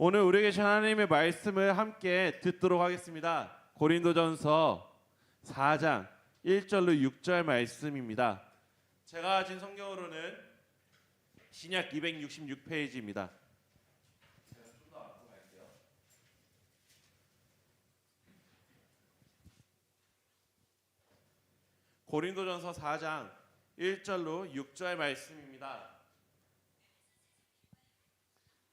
오늘 우리에게 주신 하나님의 말씀을 함께 듣도록 하겠습니다. 고린도전서 4장 1절로 6절 말씀입니다. 제가 가진 성경으로는 신약 266페이지입니다. 고린도전서 4장 1절로 6절 말씀입니다.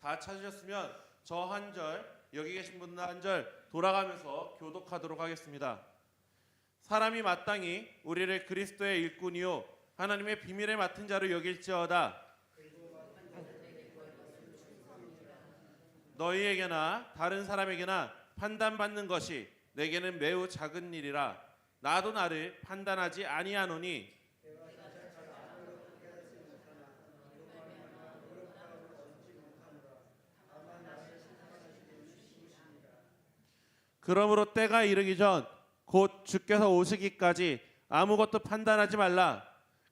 다 찾으셨으면 저 한 절, 여기 계신 분들 한 절 돌아가면서 교독하도록 하겠습니다. 사람이 마땅히 우리를 그리스도의 일꾼이요 하나님의 비밀을 맡은 자로 여길지어다. 너희에게나 다른 사람에게나 판단받는 것이 내게는 매우 작은 일이라. 나도 나를 판단하지 아니하노니 그러므로 때가 이르기 전 곧 주께서 오시기까지 아무것도 판단하지 말라.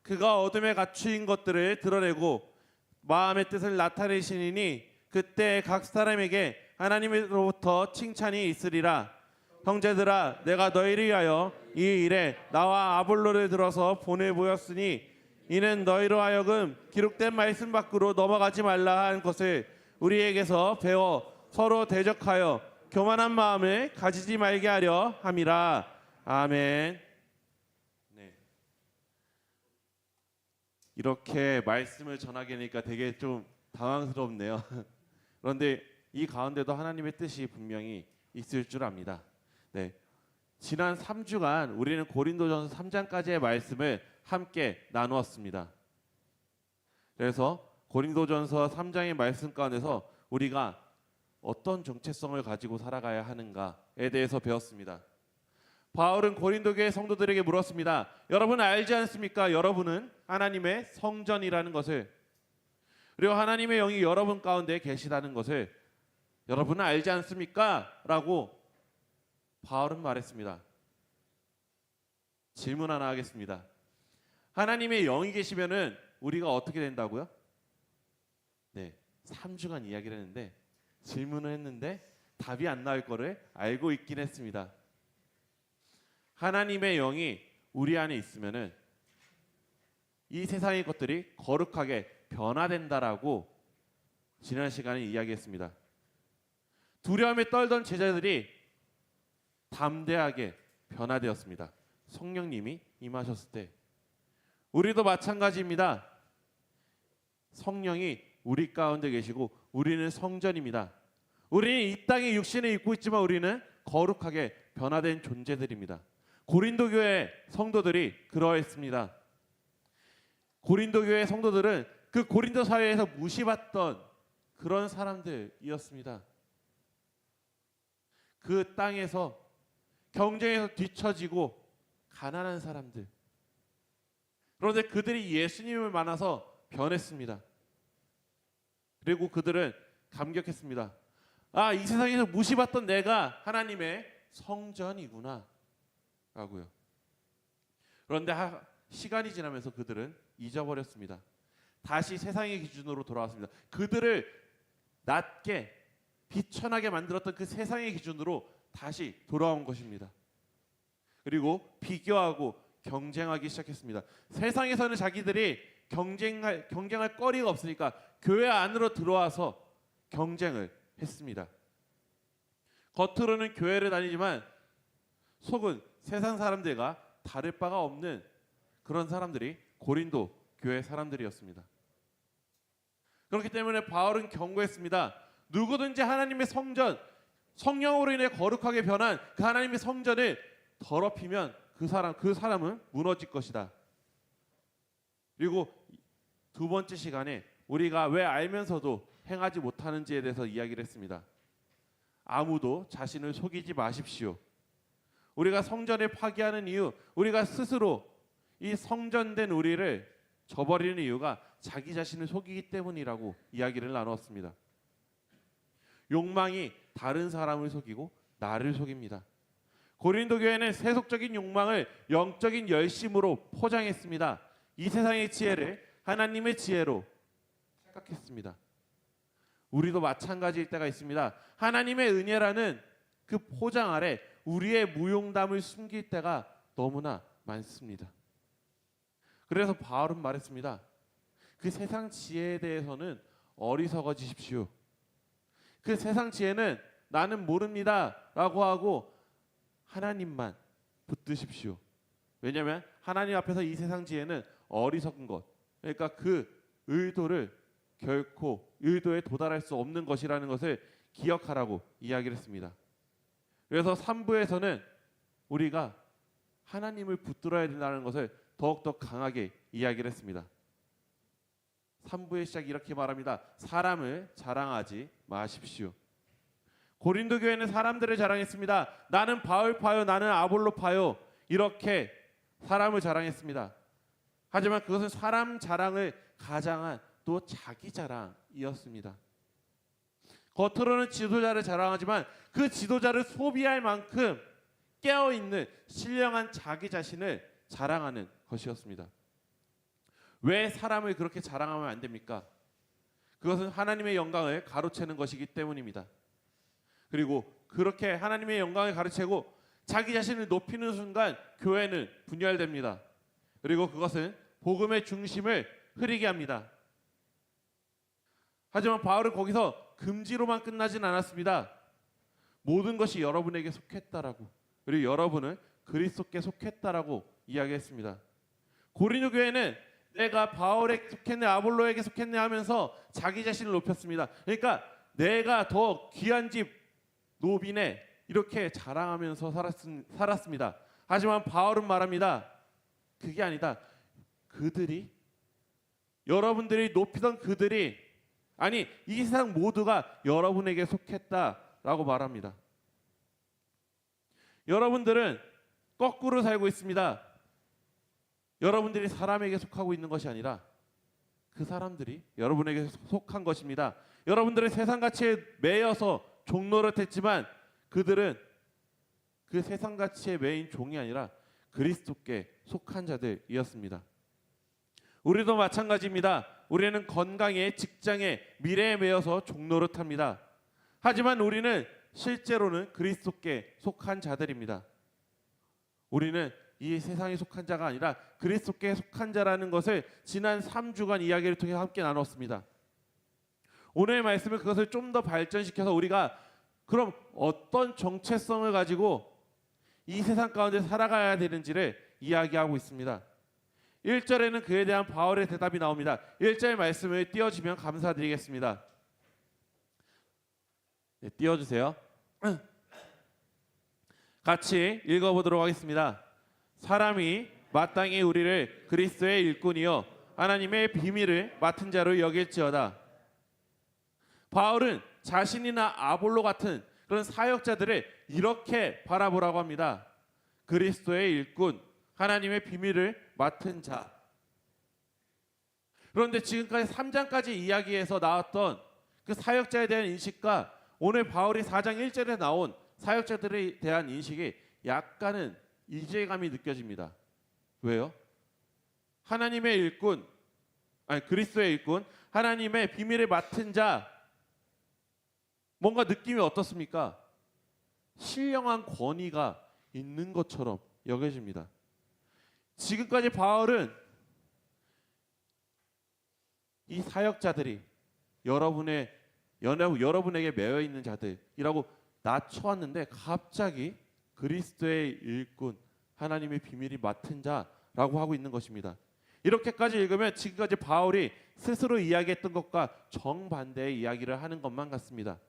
그가 어둠에 갖추인 것들을 드러내고 마음의 뜻을 나타내시니 그때 각 사람에게 하나님으로부터 칭찬이 있으리라. 형제들아, 내가 너희를 위하여 이 일에 나와 아볼로를 들어서 보내보였으니 이는 너희로 하여금 기록된 말씀 밖으로 넘어가지 말라 한 것을 우리에게서 배워 서로 대적하여 교만한 마음을 가지지 말게 하려 함이라. 아멘. 네. 이렇게 말씀을 전하게 되니까 되게 좀 당황스럽네요. 그런데 이 가운데도 하나님의 뜻이 분명히 있을 줄 압니다. 네. 지난 3주간 우리는 고린도전서 3장까지의 말씀을 함께 나누었습니다. 그래서 고린도전서 3장의 말씀 가운데서 우리가 어떤 정체성을 가지고 살아가야 하는가에 대해서 배웠습니다. 바울은 고린도 교회 성도들에게 물었습니다. 여러분 알지 않습니까? 여러분은 하나님의 성전이라는 것을, 그리고 하나님의 영이 여러분 가운데 계시다는 것을 여러분은 알지 않습니까? 라고 바울은 말했습니다. 질문 하나 하겠습니다. 하나님의 영이 계시면은 우리가 어떻게 된다고요? 네, 3주간 이야기를 했는데 질문을 했는데 답이 안 나올 거를 알고 있긴 했습니다. 하나님의 영이 우리 안에 있으면은 이 세상의 것들이 거룩하게 변화된다라고 지난 시간에 이야기했습니다. 두려움에 떨던 제자들이 담대하게 변화되었습니다. 성령님이 임하셨을 때 우리도 마찬가지입니다. 성령이 우리 가운데 계시고 우리는 성전입니다. 우리는 이 땅에 육신을 입고 있지만 우리는 거룩하게 변화된 존재들입니다. 고린도 교회 성도들이 그러했습니다. 고린도 교회 성도들은 그 고린도 사회에서 무시받던 그런 사람들이었습니다. 그 땅에서 경쟁에서 뒤처지고 가난한 사람들. 그런데 그들이 예수님을 만나서 변했습니다. 그리고 그들은 감격했습니다. 아, 이 세상에서 무시받던 내가 하나님의 성전이구나 라고요. 그런데 시간이 지나면서 그들은 잊어버렸습니다. 다시 세상의 기준으로 돌아왔습니다. 그들을 낮게 비천하게 만들었던 그 세상의 기준으로 다시 돌아온 것입니다. 그리고 비교하고 경쟁하기 시작했습니다. 세상에서는 자기들이 경쟁할 거리가 없으니까 교회 안으로 들어와서 경쟁을 했습니다. 겉으로는 교회를 다니지만 속은 세상 사람들과 다를 바가 없는 그런 사람들이 고린도 교회 사람들이었습니다. 그렇기 때문에 바울은 경고했습니다. 누구든지 하나님의 성전, 성령으로 인해 거룩하게 변한 그 하나님의 성전을 더럽히면 그 사람은 무너질 것이다. 그리고 두 번째 시간에 우리가 왜 알면서도 행하지 못하는지에 대해서 이야기를 했습니다. 아무도 자신을 속이지 마십시오. 우리가 성전을 파괴하는 이유, 우리가 스스로 이 성전된 우리를 저버리는 이유가 자기 자신을 속이기 때문이라고 이야기를 나누었습니다. 욕망이 다른 사람을 속이고 나를 속입니다. 고린도 교회는 세속적인 욕망을 영적인 열심으로 포장했습니다. 이 세상의 지혜를 하나님의 지혜로 착각했습니다. 우리도 마찬가지일 때가 있습니다. 하나님의 은혜라는 그 포장 아래 우리의 무용담을 숨길 때가 너무나 많습니다. 그래서 바울은 말했습니다. 그 세상 지혜에 대해서는 어리석어지십시오. 그 세상 지혜는 나는 모릅니다 라고 하고 하나님만 붙드십시오. 왜냐하면 하나님 앞에서 이 세상 지혜는 어리석은 것, 그러니까 그 의도를 결코 의도에 도달할 수 없는 것이라는 것을 기억하라고 이야기를 했습니다. 그래서 3부에서는 우리가 하나님을 붙들어야 된다는 것을 더욱더 강하게 이야기를 했습니다. 3부의 시작이 이렇게 말합니다. 사람을 자랑하지 마십시오. 고린도 교회는 사람들을 자랑했습니다. 나는 바울 파요, 나는 아볼로 파요, 이렇게 사람을 자랑했습니다. 하지만 그것은 사람 자랑을 가장한 또 자기 자랑이었습니다. 겉으로는 지도자를 자랑하지만 그 지도자를 소비할 만큼 깨어있는 신령한 자기 자신을 자랑하는 것이었습니다. 왜 사람을 그렇게 자랑하면 안 됩니까? 그것은 하나님의 영광을 가로채는 것이기 때문입니다. 그리고 그렇게 하나님의 영광을 가로채고 자기 자신을 높이는 순간 교회는 분열됩니다. 그리고 그것은 복음의 중심을 흐리게 합니다. 하지만 바울은 거기서 금지로만 끝나진 않았습니다. 모든 것이 여러분에게 속했다라고, 그리고 여러분은 그리스도께 속했다라고 이야기했습니다. 고린도 교회는 내가 바울에게 속했네, 아볼로에게 속했네 하면서 자기 자신을 높였습니다. 그러니까 내가 더 귀한 집 노비네 이렇게 자랑하면서 살았습니다. 하지만 바울은 말합니다. 그게 아니다. 그들이, 여러분들이 높이던 그들이, 아니 이 세상 모두가 여러분에게 속했다라고 말합니다. 여러분들은 거꾸로 살고 있습니다. 여러분들이 사람에게 속하고 있는 것이 아니라 그 사람들이 여러분에게 속한 것입니다. 여러분들의 세상 가치에 매여서 종노릇했지만 그들은 그 세상 가치에 매인 종이 아니라 그리스도께 속한 자들이었습니다. 우리도 마찬가지입니다. 우리는 건강에, 직장에, 미래에 매여서 종노릇합니다. 하지만 우리는 실제로는 그리스도께 속한 자들입니다. 우리는 이 세상에 속한 자가 아니라 그리스도께 속한 자라는 것을 지난 3주간 이야기를 통해 함께 나눴습니다. 오늘의 말씀은 그것을 좀 더 발전시켜서 우리가 그럼 어떤 정체성을 가지고 이 세상 가운데 살아가야 되는지를 이야기하고 있습니다. 1절에는 그에 대한 바울의 대답이 나옵니다. 1절 말씀을 띄워주면 감사드리겠습니다. 네, 띄워주세요. 같이 읽어보도록 하겠습니다. 사람이 마땅히 우리를 그리스도의 일꾼이요 하나님의 비밀을 맡은 자로 여길지어다. 바울은 자신이나 아볼로 같은 그런 사역자들을 이렇게 바라보라고 합니다. 그리스도의 일꾼, 하나님의 비밀을 맡은 자. 그런데 지금까지 3장까지 이야기에서 나왔던 그 사역자에 대한 인식과 오늘 바울이 4장 1절에 나온 사역자들에 대한 인식이 약간은 이질감이 느껴집니다. 왜요? 하나님의 일꾼, 아니 그리스도의 일꾼, 하나님의 비밀을 맡은 자, 뭔가 느낌이 어떻습니까? 신령한 권위가 있는 것처럼 여겨집니다. 지금까지 바울은 이 사역자들이 여러분에게 매여 있는 자들이라고 낮춰왔는데 갑자기 그리스도의 일꾼, 하나님의 비밀이 맡은 자라고 하고 있는 것입니다. 이렇게까지 읽으면 지금까지 바울이 스스로 이야기했던 것과 정반대의 이야기를 하는 것만 같습니다.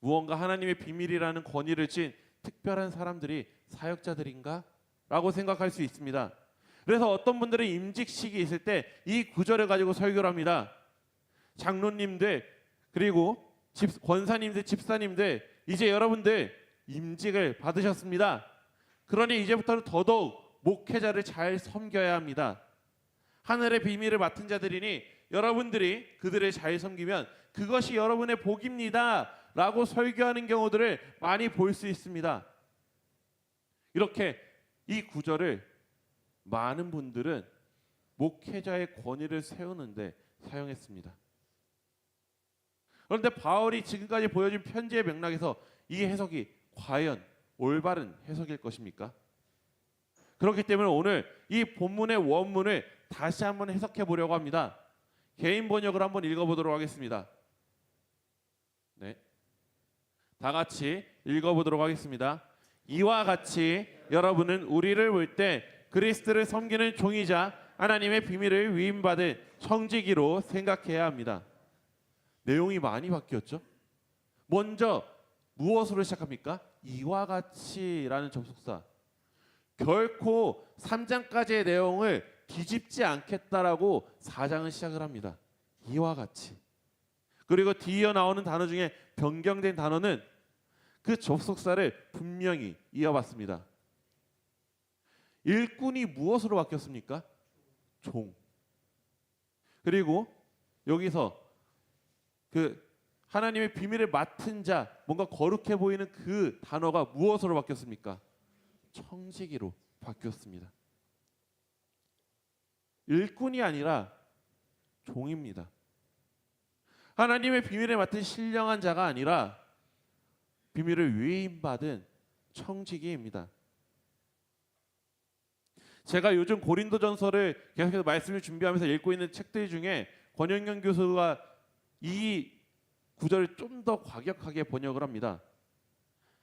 무언가 하나님의 비밀이라는 권위를 쥔 특별한 사람들이 사역자들인가? 라고 생각할 수 있습니다. 그래서 어떤 분들은 임직식이 있을 때 이 구절을 가지고 설교를 합니다. 장로님들, 그리고 권사님들, 집사님들, 이제 여러분들 임직을 받으셨습니다. 그러니 이제부터는 더더욱 목회자를 잘 섬겨야 합니다. 하늘의 비밀을 맡은 자들이니 여러분들이 그들을 잘 섬기면 그것이 여러분의 복입니다 라고 설교하는 경우들을 많이 볼 수 있습니다. 이렇게 이 구절을 많은 분들은 목회자의 권위를 세우는데 사용했습니다. 그런데 바울이 지금까지 보여준 편지의 맥락에서 이 해석이 과연 올바른 해석일 것입니까? 그렇기 때문에 오늘 이 본문의 원문을 다시 한번 해석해 보려고 합니다. 개인 번역을 한번 읽어보도록 하겠습니다. 네, 다 같이 읽어보도록 하겠습니다. 이와 같이 여러분은 우리를 볼 때 그리스도를 섬기는 종이자 하나님의 비밀을 위임받은 청지기로 생각해야 합니다. 내용이 많이 바뀌었죠. 먼저 무엇으로 시작합니까? 이와 같이라는 접속사. 결코 3장까지의 내용을 뒤집지 않겠다라고 4장은 시작을 합니다. 이와 같이. 그리고 뒤이어 나오는 단어 중에 변경된 단어는 그 접속사를 분명히 이어봤습니다. 일꾼이 무엇으로 바뀌었습니까? 종. 그리고 여기서 그 하나님의 비밀을 맡은 자, 뭔가 거룩해 보이는 그 단어가 무엇으로 바뀌었습니까? 청지기로 바뀌었습니다. 일꾼이 아니라 종입니다. 하나님의 비밀을 맡은 신령한 자가 아니라 비밀을 위임받은 청지기입니다. 제가 요즘 고린도전서를 계속해서 말씀을 준비하면서 읽고 있는 책들 중에 권영경 교수가 이 구절을 좀 더 과격하게 번역을 합니다.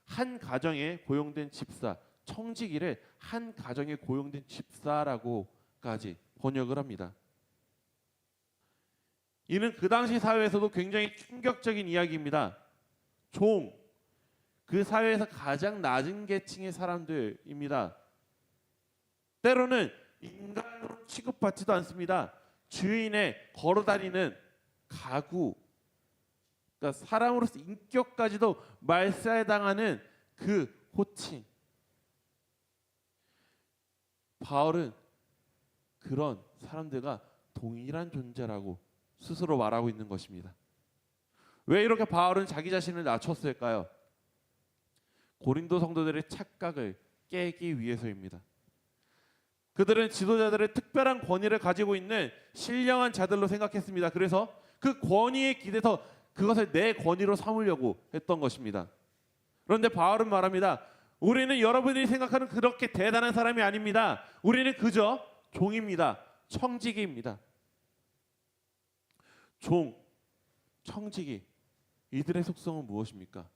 한 가정에 고용된 집사, 청지기를 한 가정에 고용된 집사라고까지 번역을 합니다. 이는 그 당시 사회에서도 굉장히 충격적인 이야기입니다. 종, 그 사회에서 가장 낮은 계층의 사람들입니다. 때로는 인간으로 취급받지도 않습니다. 주인의 걸어다니는 가구, 그러니까 사람으로서 인격까지도 말살당하는 그 호칭. 바울은 그런 사람들과 동일한 존재라고 스스로 말하고 있는 것입니다. 왜 이렇게 바울은 자기 자신을 낮췄을까요? 고린도 성도들의 착각을 깨기 위해서입니다. 그들은 지도자들의 특별한 권위를 가지고 있는 신령한 자들로 생각했습니다. 그래서 그 권위에 기대서 그것을 내 권위로 삼으려고 했던 것입니다. 그런데 바울은 말합니다. 우리는 여러분들이 생각하는 그렇게 대단한 사람이 아닙니다. 우리는 그저 종입니다. 청지기입니다. 종, 청지기, 이들의 속성은 무엇입니까?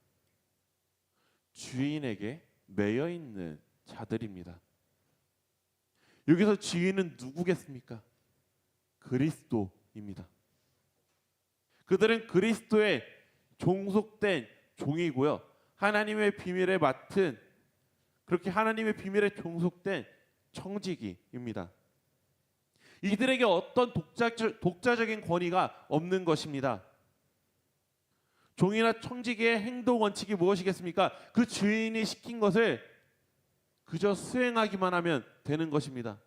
주인에게 매여 있는 자들입니다. 여기서 주인은 누구겠습니까? 그리스도입니다. 그들은 그리스도의 종속된 종이고요. 하나님의 비밀에 맡은, 그렇게 하나님의 비밀에 종속된 청지기입니다. 이들에게 어떤 독자적인 권위가 없는 것입니다. 종이나 청지기의 행동 원칙이 무엇이겠습니까? 그 주인이 시킨 것을 그저 수행하기만 하면 되는 것입니다.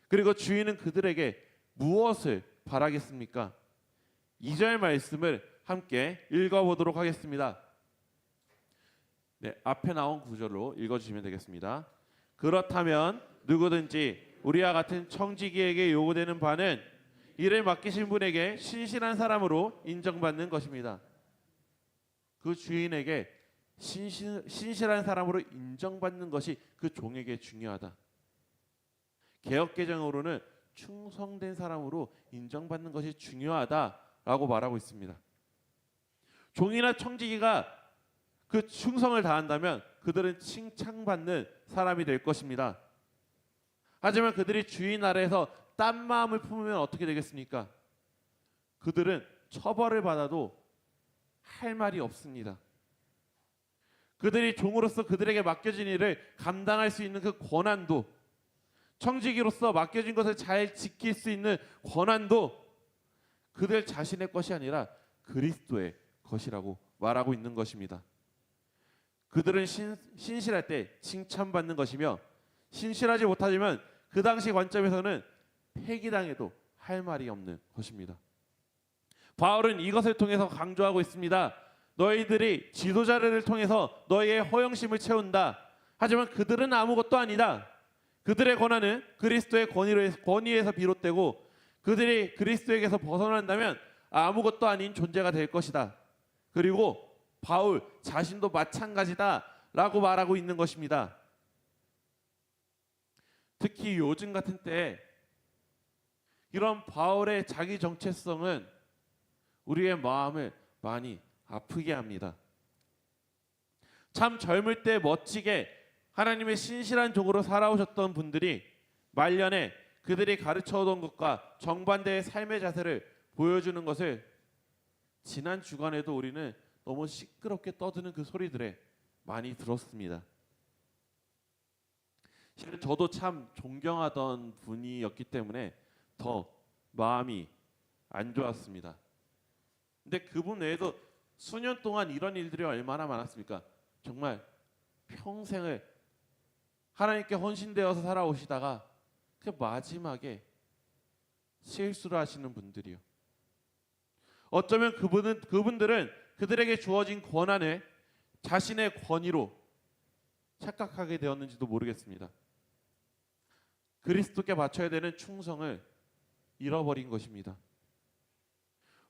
그리고 주인은 그들에게 무엇을 바라겠습니까? 2절 말씀을 함께 읽어보도록 하겠습니다. 네, 앞에 나온 구절로 읽어주시면 되겠습니다. 그렇다면 누구든지 우리와 같은 청지기에게 요구되는 바는 이를 맡기신 분에게 신실한 사람으로 인정받는 것입니다. 그 주인에게 신실한 사람으로 인정받는 것이 그 종에게 중요하다. 개역개정으로는 충성된 사람으로 인정받는 것이 중요하다라고 말하고 있습니다. 종이나 청지기가 그 충성을 다한다면 그들은 칭찬받는 사람이 될 것입니다. 하지만 그들이 주인 아래에서 딴 마음을 품으면 어떻게 되겠습니까? 그들은 처벌을 받아도 할 말이 없습니다. 그들이 종으로서 그들에게 맡겨진 일을 감당할 수 있는 그 권한도, 청지기로서 맡겨진 것을 잘 지킬 수 있는 권한도 그들 자신의 것이 아니라 그리스도의 것이라고 말하고 있는 것입니다. 그들은 신실할 때 칭찬받는 것이며 신실하지 못하지만 그 당시 관점에서는 폐기당해도 할 말이 없는 것입니다. 바울은 이것을 통해서 강조하고 있습니다. 너희들이 지도자를 통해서 너희의 허영심을 채운다. 하지만 그들은 아무것도 아니다. 그들의 권한은 그리스도의 권위에서 비롯되고 그들이 그리스도에게서 벗어난다면 아무것도 아닌 존재가 될 것이다. 그리고 바울 자신도 마찬가지다라고 말하고 있는 것입니다. 특히 요즘 같은 때에 이런 바울의 자기 정체성은 우리의 마음을 많이 아프게 합니다. 참 젊을 때 멋지게 하나님의 신실한 종으로 살아오셨던 분들이 말년에 그들이 가르쳐오던 것과 정반대의 삶의 자세를 보여주는 것을 지난 주간에도 우리는 너무 시끄럽게 떠드는 그 소리들에 많이 들었습니다. 실은 저도 참 존경하던 분이었기 때문에 더 마음이 안 좋았습니다. 근데 그분 외에도 수년 동안 이런 일들이 얼마나 많았습니까? 정말 평생을 하나님께 헌신되어서 살아오시다가 그 마지막에 실수를 하시는 분들이요. 어쩌면 그분들은 그들에게 주어진 권한을 자신의 권위로 착각하게 되었는지도 모르겠습니다. 그리스도께 바쳐야 되는 충성을 잃어버린 것입니다.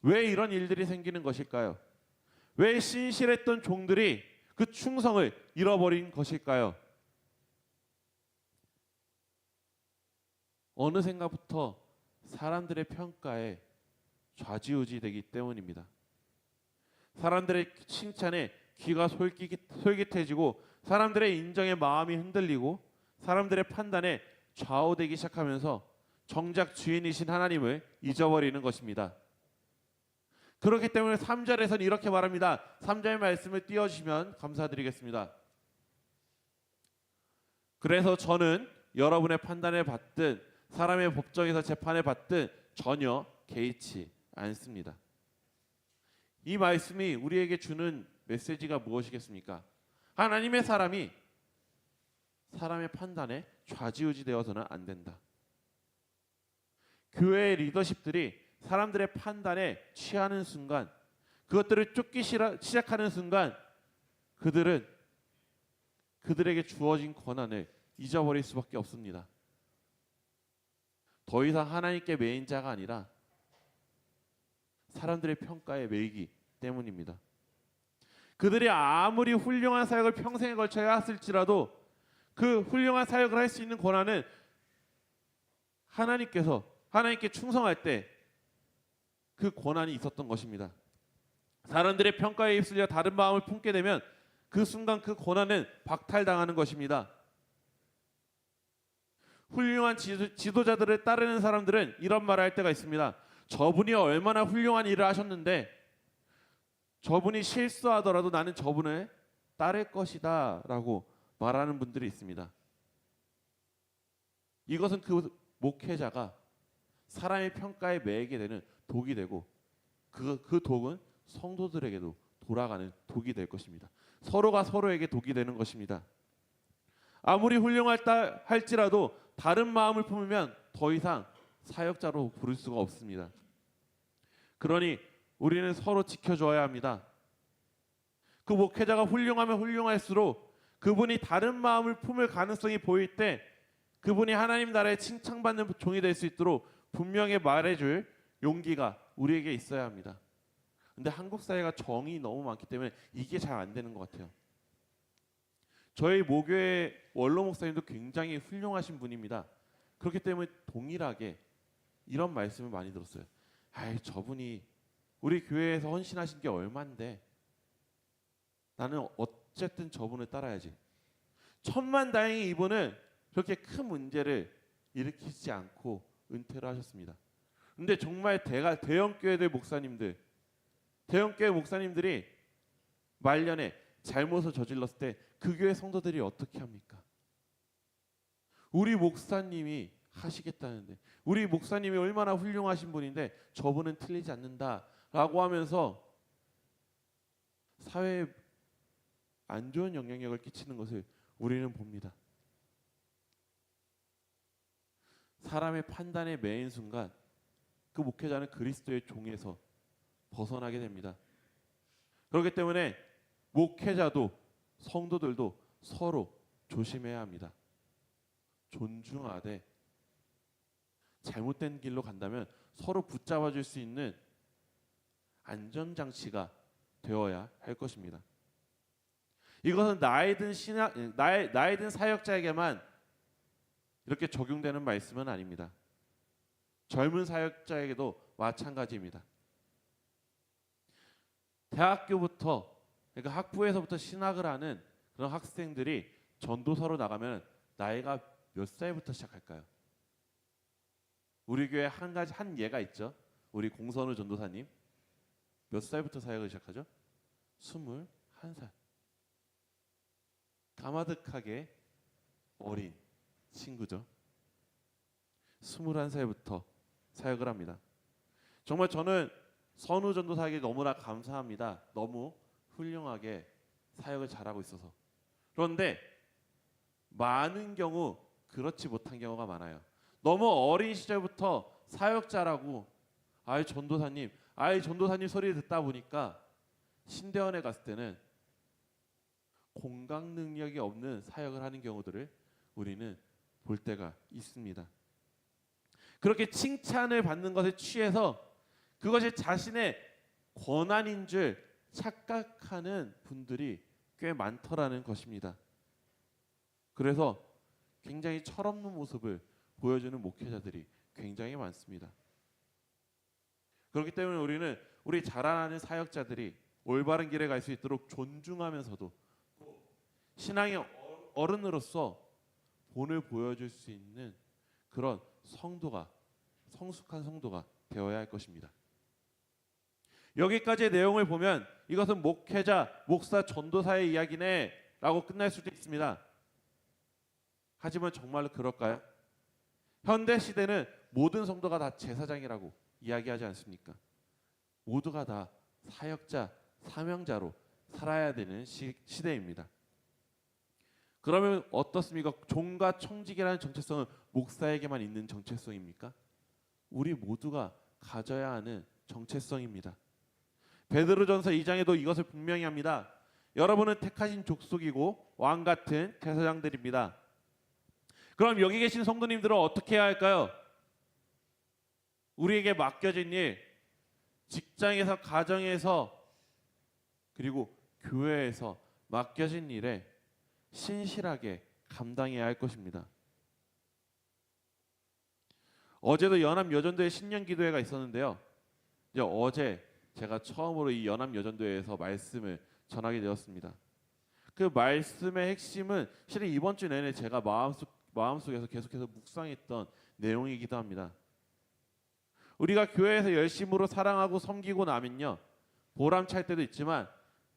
왜 이런 일들이 생기는 것일까요? 왜 신실했던 종들이 그 충성을 잃어버린 것일까요? 어느샌가부터 사람들의 평가에 좌지우지되기 때문입니다. 사람들의 칭찬에 귀가 솔깃해지고 사람들의 인정에 마음이 흔들리고 사람들의 판단에 좌우되기 시작하면서 정작 주인이신 하나님을 잊어버리는 것입니다. 그렇기 때문에 3절에서는 이렇게 말합니다. 3절 말씀을 띄워주시면 감사드리겠습니다. 그래서 저는 여러분의 판단을 받든 사람의 법정에서 재판을 받든 전혀 개의치 않습니다. 이 말씀이 우리에게 주는 메시지가 무엇이겠습니까? 하나님의 사람이 사람의 판단에 좌지우지되어서는 안 된다. 교회의 리더십들이 사람들의 판단에 취하는 순간, 그것들을 쫓기 시작하는 순간 그들은 그들에게 주어진 권한을 잊어버릴 수밖에 없습니다. 더 이상 하나님께 매인 자가 아니라 사람들의 평가에 매이기 때문입니다. 그들이 아무리 훌륭한 사역을 평생에 걸쳐 해왔을지라도 그 훌륭한 사역을 할 수 있는 권한은 하나님께 충성할 때 그 권한이 있었던 것입니다. 사람들의 평가에 휩쓸려 다른 마음을 품게 되면 그 순간 그 권한은 박탈당하는 것입니다. 훌륭한 지도자들을 따르는 사람들은 이런 말을 할 때가 있습니다. 저분이 얼마나 훌륭한 일을 하셨는데 저분이 실수하더라도 나는 저분을 따를 것이다 라고 말하는 분들이 있습니다. 이것은 그 목회자가 사람의 평가에 매이게 되는 독이 되고 그 독은 성도들에게도 돌아가는 독이 될 것입니다. 서로가 서로에게 독이 되는 것입니다. 아무리 훌륭하다 할지라도 다른 마음을 품으면 더 이상 사역자로 부를 수가 없습니다. 그러니 우리는 서로 지켜줘야 합니다. 그 목회자가 훌륭하면 훌륭할수록 그분이 다른 마음을 품을 가능성이 보일 때 그분이 하나님 나라에 칭찬받는 종이 될 수 있도록 분명히 말해줄 용기가 우리에게 있어야 합니다. 근데 한국 사회가 정이 너무 많기 때문에 이게 잘 안 되는 것 같아요. 저희 모교의 원로 목사님도 굉장히 훌륭하신 분입니다. 그렇기 때문에 동일하게 이런 말씀을 많이 들었어요. 아이, 저분이 우리 교회에서 헌신하신 게 얼만데 나는 어쨌든 저분을 따라야지. 천만다행히 이분은 그렇게 큰 문제를 일으키지 않고 은퇴를 하셨습니다. 근데 정말 대형 교회들 대형 교회 목사님들이 말년에 잘못을 저질렀을 때 그 교회 성도들이 어떻게 합니까? 우리 목사님이 하시겠다는데, 우리 목사님이 얼마나 훌륭하신 분인데 저분은 틀리지 않는다라고 하면서 사회에 안 좋은 영향력을 끼치는 것을 우리는 봅니다. 사람의 판단에 매인 순간 그 목회자는 그리스도의 종에서 벗어나게 됩니다. 그렇기 때문에 목회자도 성도들도 서로 조심해야 합니다. 존중하되 잘못된 길로 간다면 서로 붙잡아 줄 수 있는 안전장치가 되어야 할 것입니다. 이것은 나이 든 사역자에게만 이렇게 적용되는 말씀은 아닙니다. 젊은 사역자에게도 마찬가지입니다. 대학교부터, 그러니까 학부에서부터 신학을 하는 그런 학생들이 전도사로 나가면 나이가 몇 살부터 시작할까요? 우리 교회 한 예가 있죠. 우리 공선우 전도사님 몇 살부터 사역을 시작하죠? 21살. 까마득하게 어린 친구죠. 21살부터 사역을 합니다. 정말 저는 선우 전도사에게 너무나 감사합니다. 너무 훌륭하게 사역을 잘하고 있어서. 그런데 많은 경우 그렇지 못한 경우가 많아요. 너무 어린 시절부터 사역자라고 전도사님 소리 듣다 보니까 신대원에 갔을 때는 공감 능력이 없는 사역을 하는 경우들을 우리는 볼 때가 있습니다. 그렇게 칭찬을 받는 것에 취해서 그것이 자신의 권한인 줄 착각하는 분들이 꽤 많더라는 것입니다. 그래서 굉장히 철없는 모습을 보여주는 목회자들이 굉장히 많습니다. 그렇기 때문에 우리는 우리 자라나는 사역자들이 올바른 길에 갈 수 있도록 존중하면서도 신앙의 어른으로서 본을 보여줄 수 있는 그런 성숙한 성도가 되어야 할 것입니다. 여기까지의 내용을 보면 이것은 목회자, 목사, 전도사의 이야기네 라고 끝날 수도 있습니다. 하지만 정말로 그럴까요? 현대 시대는 모든 성도가 다 제사장이라고 이야기하지 않습니까? 모두가 다 사역자, 사명자로 살아야 되는 시대입니다. 그러면 어떻습니까? 종과 청직이라는 정체성은 목사에게만 있는 정체성입니까? 우리 모두가 가져야 하는 정체성입니다. 베드로전서 2장에도 이것을 분명히 합니다. 여러분은 택하신 족속이고 왕 같은 제사장들입니다. 그럼 여기 계신 성도님들은 어떻게 해야 할까요? 우리에게 맡겨진 일, 직장에서, 가정에서, 그리고 교회에서 맡겨진 일에 신실하게 감당해야 할 것입니다. 어제도 연합여전도회 신년기도회가 있었는데요. 이제 어제 제가 처음으로 이 연합여전도회에서 말씀을 전하게 되었습니다. 그 말씀의 핵심은 실은 이번 주 내내 제가 마음속에서 계속해서 묵상했던 내용이기도 합니다. 우리가 교회에서 열심으로 사랑하고 섬기고 나면요, 보람찰 때도 있지만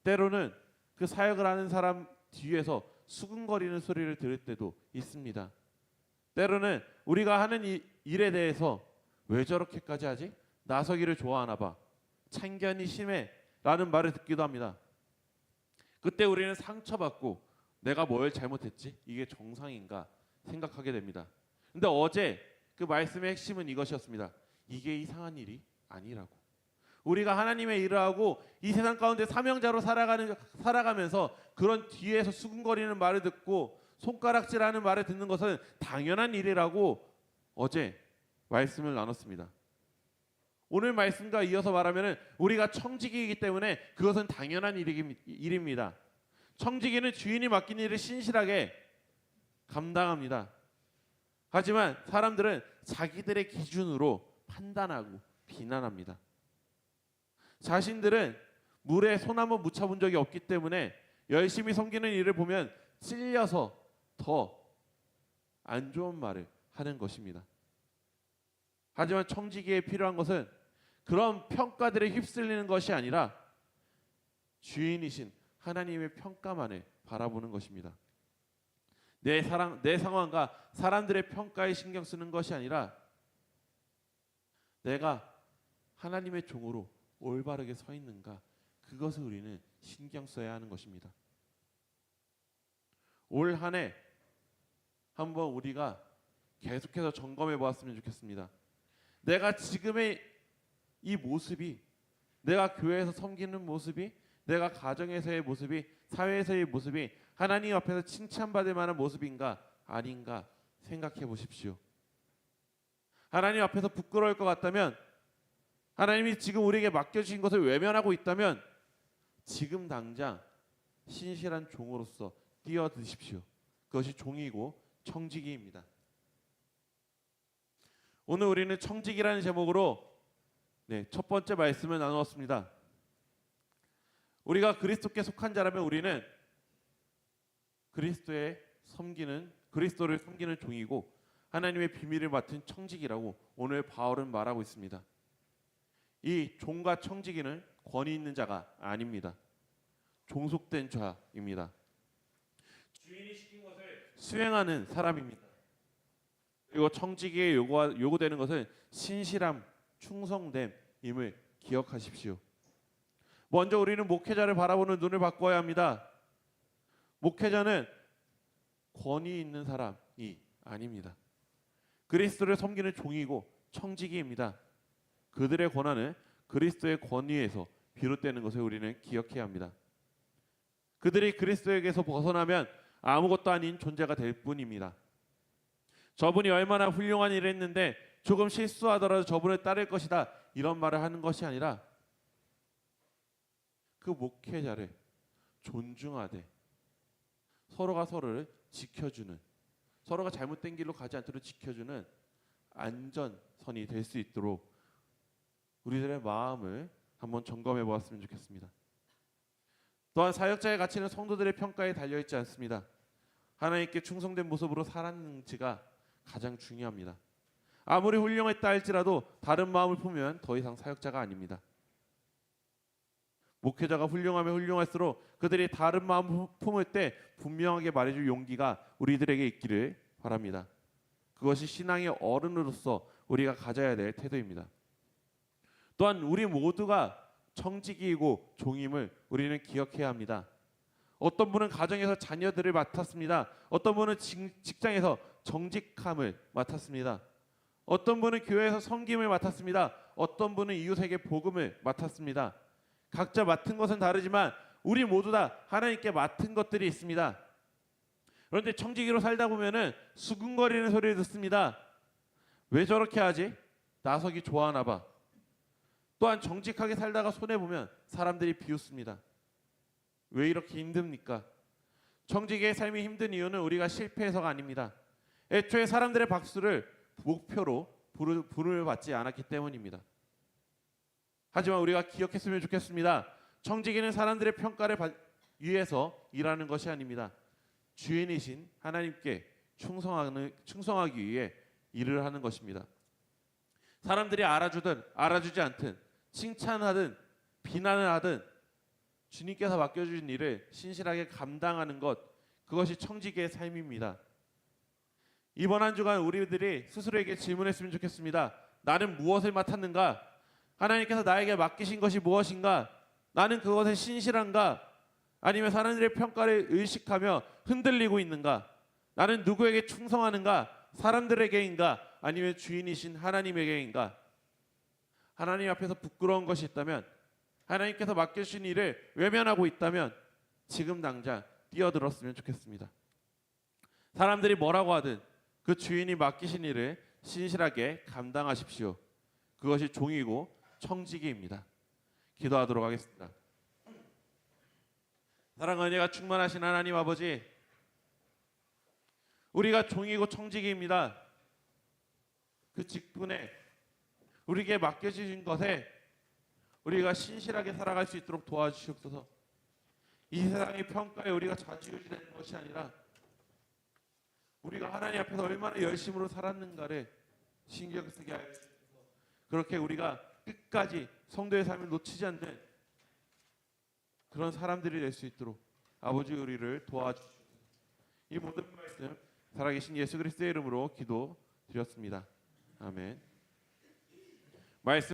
때로는 그 사역을 하는 사람 뒤에서 수근거리는 소리를 들을 때도 있습니다. 때로는 우리가 하는 일에 대해서 왜 저렇게까지 하지? 나서기를 좋아하나 봐. 참견이 심해 라는 말을 듣기도 합니다. 그때 우리는 상처받고 내가 뭘 잘못했지? 이게 정상인가 생각하게 됩니다. 근데 어제 그 말씀의 핵심은 이것이었습니다. 이게 이상한 일이 아니라고. 우리가 하나님의 일을 하고 이 세상 가운데 사명자로 살아가면서 그런 뒤에서 수근거리는 말을 듣고 손가락질하는 말을 듣는 것은 당연한 일이라고 어제 말씀을 나눴습니다. 오늘 말씀과 이어서 말하면 우리가 청지기이기 때문에 그것은 당연한 일입니다. 청지기는 주인이 맡긴 일을 신실하게 감당합니다. 하지만 사람들은 자기들의 기준으로 판단하고 비난합니다. 자신들은 물에 손 한번 묻혀본 적이 없기 때문에 열심히 섬기는 일을 보면 찔려서 더 안 좋은 말을 하는 것입니다. 하지만 청지기에 필요한 것은 그런 평가들에 휩쓸리는 것이 아니라 주인이신 하나님의 평가만을 바라보는 것입니다. 내 상황과 사람들의 평가에 신경 쓰는 것이 아니라 내가 하나님의 종으로 올바르게 서 있는가, 그것을 우리는 신경 써야 하는 것입니다. 올 한 해 한번 우리가 계속해서 점검해 보았으면 좋겠습니다. 내가 지금의 이 모습이, 내가 교회에서 섬기는 모습이, 내가 가정에서의 모습이, 사회에서의 모습이 하나님 앞에서 칭찬받을 만한 모습인가 아닌가 생각해 보십시오. 하나님 앞에서 부끄러울 것 같다면, 하나님이 지금 우리에게 맡겨주신 것을 외면하고 있다면 지금 당장 신실한 종으로서 뛰어드십시오. 그것이 종이고 청지기입니다. 오늘 우리는 청지기라는 제목으로 첫 번째 말씀을 나누었습니다. 우리가 그리스도께 속한 자라면 우리는 그리스도를 섬기는 종이고 하나님의 비밀을 맡은 청지기라고 오늘 바울은 말하고 있습니다. 이 종과 청지기는 권위 있는 자가 아닙니다. 종속된 자입니다. 주인이 시킨 것을 수행하는 사람입니다. 그리고 청지기에 요구되는 것은 신실함, 충성됨임을 기억하십시오. 먼저 우리는 목회자를 바라보는 눈을 바꿔야 합니다. 목회자는 권위 있는 사람이 아닙니다. 그리스도를 섬기는 종이고 청지기입니다. 그들의 권한은 그리스도의 권위에서 비롯되는 것을 우리는 기억해야 합니다. 그들이 그리스도에게서 벗어나면 아무것도 아닌 존재가 될 뿐입니다. 저분이 얼마나 훌륭한 일을 했는데 조금 실수하더라도 저분을 따를 것이다, 이런 말을 하는 것이 아니라 그 목회자를 존중하되 서로가 서로를 지켜주는, 서로가 잘못된 길로 가지 않도록 지켜주는 안전선이 될 수 있도록 우리들의 마음을 한번 점검해 보았으면 좋겠습니다. 또한 사역자의 가치는 성도들의 평가에 달려있지 않습니다. 하나님께 충성된 모습으로 살았는지가 가장 중요합니다. 아무리 훌륭했다 할지라도 다른 마음을 품으면 더 이상 사역자가 아닙니다. 목회자가 훌륭하면 훌륭할수록 그들이 다른 마음을 품을 때 분명하게 말해줄 용기가 우리들에게 있기를 바랍니다. 그것이 신앙의 어른으로서 우리가 가져야 될 태도입니다. 또한 우리 모두가 청지기이고 종임을 우리는 기억해야 합니다. 어떤 분은 가정에서 자녀들을 맡았습니다. 어떤 분은 직장에서 정직함을 맡았습니다. 어떤 분은 교회에서 섬김을 맡았습니다. 어떤 분은 이웃에게 복음을 맡았습니다. 각자 맡은 것은 다르지만 우리 모두 다 하나님께 맡은 것들이 있습니다. 그런데 청지기로 살다 보면은 수근거리는 소리를 듣습니다. 왜 저렇게 하지? 나서기 좋아하나 봐. 또한 정직하게 살다가 손해보면 사람들이 비웃습니다. 왜 이렇게 힘듭니까? 청지기의 삶이 힘든 이유는 우리가 실패해서가 아닙니다. 애초에 사람들의 박수를 목표로 부름을 받지 않았기 때문입니다. 하지만 우리가 기억했으면 좋겠습니다. 청지기는 사람들의 평가를 위해서 일하는 것이 아닙니다. 주인이신 하나님께 충성하기 위해 일을 하는 것입니다. 사람들이 알아주든 알아주지 않든, 칭찬하든 비난을 하든 주님께서 맡겨주신 일을 신실하게 감당하는 것, 그것이 청지기의 삶입니다. 이번 한 주간 우리들이 스스로에게 질문했으면 좋겠습니다. 나는 무엇을 맡았는가? 하나님께서 나에게 맡기신 것이 무엇인가? 나는 그것에 신실한가? 아니면 사람들의 평가를 의식하며 흔들리고 있는가? 나는 누구에게 충성하는가? 사람들에게인가? 아니면 주인이신 하나님에게인가? 하나님 앞에서 부끄러운 것이 있다면, 하나님께서 맡겨주신 일을 외면하고 있다면 지금 당장 뛰어들었으면 좋겠습니다. 사람들이 뭐라고 하든 그 주인이 맡기신 일을 신실하게 감당하십시오. 그것이 종이고 청지기입니다. 기도하도록 하겠습니다. 사랑과 은혜가 충만하신 하나님 아버지, 우리가 종이고 청지기입니다. 그 직분에 우리에게 맡겨주신 것에 우리가 신실하게 살아갈 수 있도록 도와주시옵소서. 이 세상의 평가에 우리가 좌지우지되는 것이 아니라 우리가 하나님 앞에서 얼마나 열심으로 살았는가를 신경 쓰게 하여 주옵소서. 그렇게 우리가 끝까지 성도의 삶을 놓치지 않는 그런 사람들이 될 수 있도록 아버지 우리를 도와주시옵소서. 이 모든 말씀 살아계신 예수 그리스도의 이름으로 기도드렸습니다. 아멘. 말씀